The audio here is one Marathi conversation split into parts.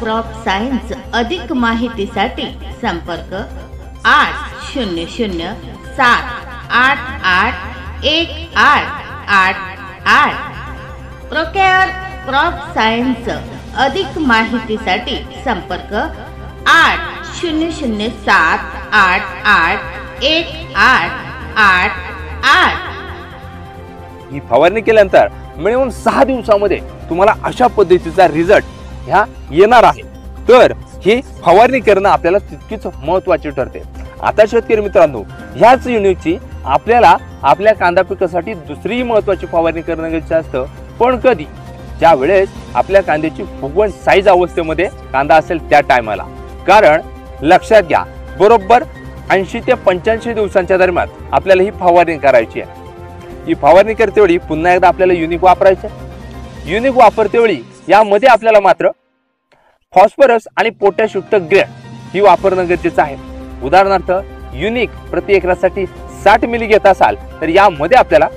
क्रॉप सायन्स अधिक माहितीसाठी संपर्क 800788188. प्रोकेअर क्रॉप सायन्स अधिक माहितीसाठी संपर्क 800788188. ही फवारणी केल्यानंतर मिळून 6 दिवसामध्ये तुम्हाला अशा पद्धतीचा रिझल्ट ह्या येणार आहे। तर ही फवारणी करणं आपल्याला तितकीच महत्त्वाची ठरते। आता शेतकरी मित्रांनो, ह्याच युनिटची आपल्याला आपल्या कांदा पिकासाठी दुसरी महत्त्वाची फवारणी करणं गरजेचं असतं। पण कधी? ज्या वेळेस आपल्या कांद्याची फुगवण साईज अवस्थेमध्ये कांदा असेल त्या टायमाला। कारण लक्षात घ्या, बरोबर 80 ते 85 दिवसांच्या दरम्यान आपल्याला ही फवारणी करायची आहे। ही फवारणी करते वेळी पुन्हा एकदा आपल्याला युनिक वापरायचं। युनिक वापरते वेळी यामध्ये आपल्याला मात्र फॉस्फरस आणि पोटॅश युक्त ग्रेड ही वापरणं गरजेचं आहे। उदाहरणार्थ युनिक प्रति एकरासाठी 60 मिली घेत असाल तर यामध्ये आपल्याला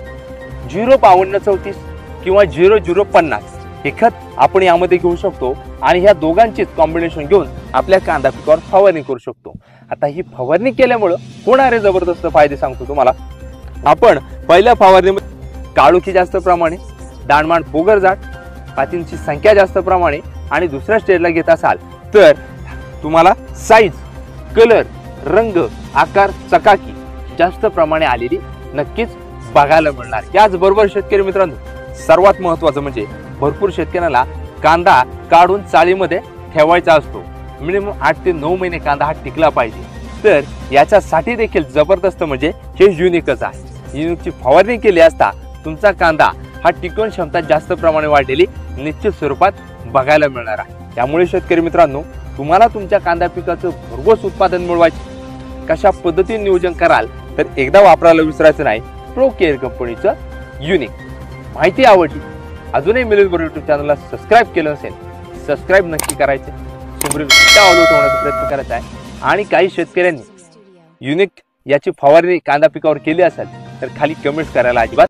05234 किंवा 0050 हे खत आपण यामध्ये घेऊ शकतो आणि ह्या दोघांचीच कॉम्बिनेशन घेऊन आपल्या कांदा पिकावर फवारणी करू शकतो। आता ही फवारणी केल्यामुळे होणारे जबरदस्त फायदे सांगतो तुम्हाला। आपण पहिल्या फवारणीमध्ये काळोखी जास्त प्रमाणे, दाणमाण पोगर जाट, पातींची संख्या जास्त प्रमाणे आणि दुसऱ्या स्टेजला घेत असाल तर तुम्हाला साईज, कलर, रंग, आकार, चकाकी जास्त प्रमाणे आलेली नक्कीच बघायला मिळणार। याचबरोबर शेतकरी मित्रांनो, सर्वात महत्त्वाचं म्हणजे भरपूर शेतकऱ्यांना कांदा काढून चाळीमध्ये ठेवायचा असतो। मिनिमम 8 ते 9 महिने कांदा हा टिकला पाहिजे। तर याच्यासाठी देखील जबरदस्त म्हणजे हे युनिकच आहे। युनिकची फवारणी केली असता तुमचा कांदा हा टिकवण क्षमता जास्त प्रमाणे वाढलेली निश्चित स्वरूपात बघायला मिळणार आहे। त्यामुळे शेतकरी मित्रांनो, तुम्हाला तुमच्या कांदा पिकाचं भरघोस उत्पादन मिळवायचे कशा पद्धतीने नियोजन कराल तर एकदा वापरायला विसरायचं नाही प्रोकेअर कंपनीचं युनिक। माहिती आवडली, अजूनही मिलिंद बोरकर यूट्यूब चॅनलला सबस्क्राईब केलं नसेल सबस्क्राईब नक्की करायचे, समोरील घंटा ऑल ठेवण्याचा प्रयत्न करायचा आहे। आणि काही शेतकऱ्यांनी युनिक याची फवारणी कांदा पिकावर केली असेल तर खाली कमेंट्स करायला अजिबात